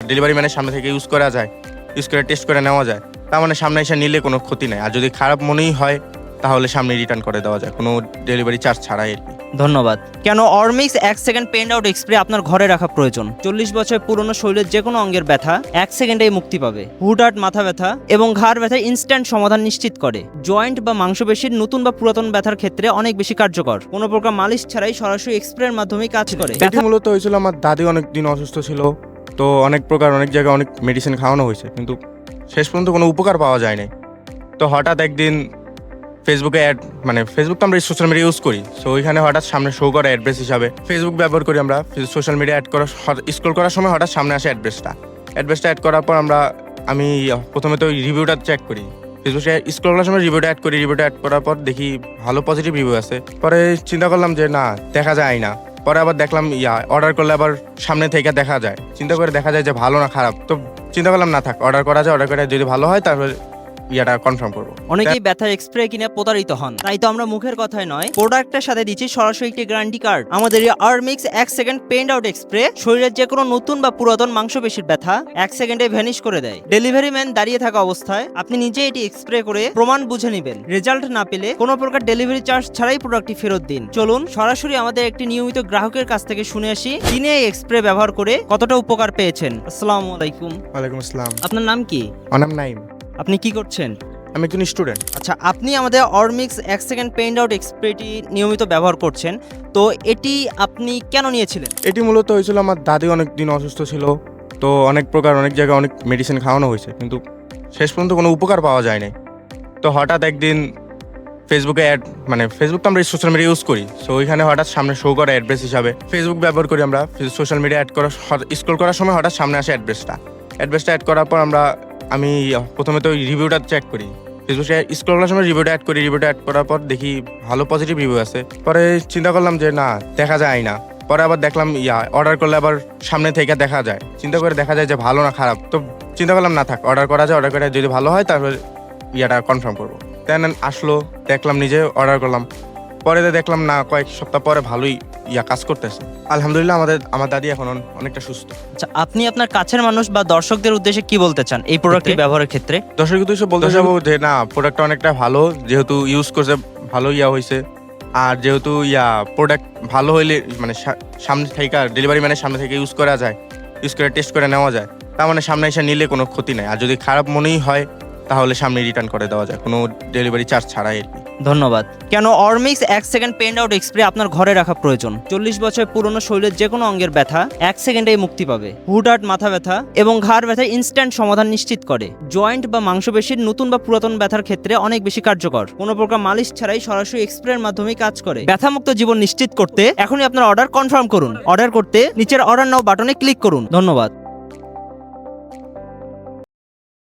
Delivery ম্যানের সামনে থেকে ইউজ করা যায়, ইউজ করে টেস্ট করে নেওয়া যায়, তার মানে সামনে এসে নিলে কোনো ক্ষতি নাই। আর যদি খারাপ মনেই হয় তাহলে সামনে রিটার্ন করে দেওয়া যায়, কোনো ডেলিভারি চার্জ ছাড়াই আর কি। ধন্যবাদ। কেন অরমিক্স 1 সেকেন্ড পেন্ড আউট এক্সপ্রে আপনার ঘরে রাখা প্রয়োজন? 40 বছর পুরনো শরীরের যে কোনো অঙ্গের ব্যথা 1 সেকেন্ডেই মুক্তি পাবে। হুটহাট মাথা ব্যথা এবং ঘাড় ব্যথার ইনস্ট্যান্ট সমাধান নিশ্চিত করে। জয়েন্ট বা মাংসপেশির নতুন বা পুরাতন ব্যথার ক্ষেত্রে অনেক বেশি কার্যকর। কোনো প্রকার মালিশ ছাড়াই সরাসরি এক্সপ্রের মাধ্যমে কাজ করে। এটি মূলত হয়েছিল আমার দাদি অনেক দিন অসুস্থ ছিল, তো অনেক প্রকার অনেক জায়গায় অনেক মেডিসিন খাওয়ানো হয়েছে, কিন্তু শেষ পর্যন্ত কোনো উপকার পাওয়া যায় নাই। তো হঠাৎ একদিন ফেসবুকে ফেসবুক তো আমরা সোশ্যাল মিডিয়া ইউজ করি, সো ওইখানে হঠাৎ সামনে শো করে অ্যাড্রেস হিসাবে ফেসবুক ব্যবহার করি আমরা। সোশ্যাল মিডিয়া স্ক্রল করার সময় হঠাৎ সামনে আসে অ্যাড্রেসটা অ্যাড করার পর আমি প্রথমে তো রিভিউটা চেক করি। ফেসবুকে স্ক্রল করার সময় রিভিউটা অ্যাড করার পর দেখি ভালো পজিটিভ রিভিউ আছে। পরে চিন্তা করলাম যে না, দেখা যায় না। পরে আবার দেখলাম অর্ডার করলে আবার সামনে থেকে দেখা যায়, চিন্তা করে দেখা যায় যে ভালো না খারাপ। তো চিন্তা করলাম না থাক, অর্ডার করা যায়, অর্ডার করে যদি ভালো হয় তারপর কনফার্ম করবো। অনেকেই ব্যথার এক্সপ্রে কিনে প্রতারিত হন, তাই তো আমরা মুখের কথায় নয়, প্রোডাক্টের সাথে দিচ্ছি সরাসরি একটি গ্যারান্টি কার্ড। আমাদের এই অরমিক্স 1 সেকেন্ড পেন্ড আউট এক্সপ্রে শরীরের যে কোনো নতুন বা পুরাতন মাংসপেশির ব্যথা 1 সেকেন্ডে ভ্যানিশ করে দেয়। ডেলিভারি ম্যান দাঁড়িয়ে থাকা অবস্থায় আপনি নিজে এটি এক্সপ্রে করে প্রমাণ বুঝে নেবেন। রেজাল্ট না পেলে কোনো প্রকার ডেলিভারি চার্জ ছাড়াই প্রোডাক্টটি ফেরত দিন। চলুন সরাসরি আমাদের একটি নিয়মিত গ্রাহকের কাছ থেকে শুনে আসি তিনি এই এক্সপ্রে ব্যবহার করে কতটা উপকার পেয়েছেন। আসসালামু আলাইকুম। ওয়ালাইকুম আসসালাম। আপনার নাম কি? আমার নাম নাইম। আপনি কি করছেন? আমি একজন স্টুডেন্ট। আচ্ছা, আপনি আমাদের অরমিক্স 1 সেকেন্ড পেন্ড আউট এক্সপ্রেটি নিয়মিত ব্যবহার করছেন, তো এটি আপনি কেন নিয়েছিলেন? এটি মূলত হয়েছিল আমার দাদি অনেক দিন অসুস্থ ছিল, তো অনেক প্রকার অনেক জায়গায় অনেক মেডিসিন খাওয়ানো হয়েছে, কিন্তু শেষ পর্যন্ত কোনো উপকার পাওয়া যায় নাই। তো হঠাৎ একদিন ফেসবুকে ফেসবুক তো আমরা সোশ্যাল মিডিয়া ইউজ করি, সো ওইখানে হঠাৎ সামনে শো করে অ্যাড্রেস হিসাবে ফেসবুক ব্যবহার করি আমরা। সোশ্যাল মিডিয়া স্ক্রল করার সময় হঠাৎ সামনে আসে অ্যাড্রেসটা অ্যাড করার পর আমি প্রথমে তো রিভিউটা চেক করি। ফেসবুকে স্ক্রল করার সময় রিভিউটা অ্যাড করার পর দেখি ভালো পজিটিভ রিভিউ আছে। পরে চিন্তা করলাম যে না, দেখা যায় না। পরে আবার দেখলাম অর্ডার করলে আবার সামনে থেকে দেখা যায়, চিন্তা করে দেখা যায় যে ভালো না খারাপ। তো চিন্তা করলাম না থাক, অর্ডার করা যায়, অর্ডার করে যদি ভালো হয় তারপর কনফার্ম করবো। দেন আসলো, দেখলাম, নিজে অর্ডার করলাম। পরে দেখলাম না, কয়েক সপ্তাহ পরে ভালোই কাজ করতেছে। আলহামদুলিল্লাহ আমার দাদি এখন অনেকটা সুস্থ। আচ্ছা, আপনি আপনার কাছের মানুষ বা দর্শকদের উদ্দেশ্যে কি বলতে চান এই প্রোডাক্টটি ব্যবহারের ক্ষেত্রে? দর্শক উদ্দেশ্যে বলতে যাবো যে না, প্রোডাক্টটা অনেকটা ভালো, যেহেতু ইউজ করছে ভালো হয়েছে। আর যেহেতু প্রোডাক্ট ভালো হইলে সামনে থেকে ডেলিভারি ম্যানের সামনে থেকে ইউজ করা যায়, ইউজ করে টেস্ট করে নেওয়া যায়, তার মানে সামনে এসে নিলে কোনো ক্ষতি নাই। আর যদি খারাপ মনেই হয় তাহলে সামনে রিটার্ন করে দেওয়া যায়, কোনো ডেলিভারি চার্জ ছাড়াই আর কি। ধন্যবাদ। কেন অরমিক্স 1 সেকেন্ড পেন্ড আউট এক্সপ্রে আপনার ঘরে রাখা প্রয়োজন? 40 বছর পুরনো শরীরের যে কোনো অঙ্গের ব্যথা 1 সেকেন্ডেই মুক্তি পাবে। হুটহাট মাথা ব্যথা এবং ঘাড় ব্যথার ইনস্ট্যান্ট সমাধান নিশ্চিত করে। জয়েন্ট বা মাংসপেশির নতুন বা পুরাতন ব্যথার ক্ষেত্রে অনেক বেশি কার্যকর। কোনো প্রকার মালিশ ছাড়াই সরাসরি এক্সপ্রের মাধ্যমে কাজ করে। ব্যথামুক্ত জীবন নিশ্চিত করতে এখনই আপনার অর্ডার কনফার্ম করুন। অর্ডার করতে নিচের অর্ডার নাও বাটনে ক্লিক করুন। ধন্যবাদ।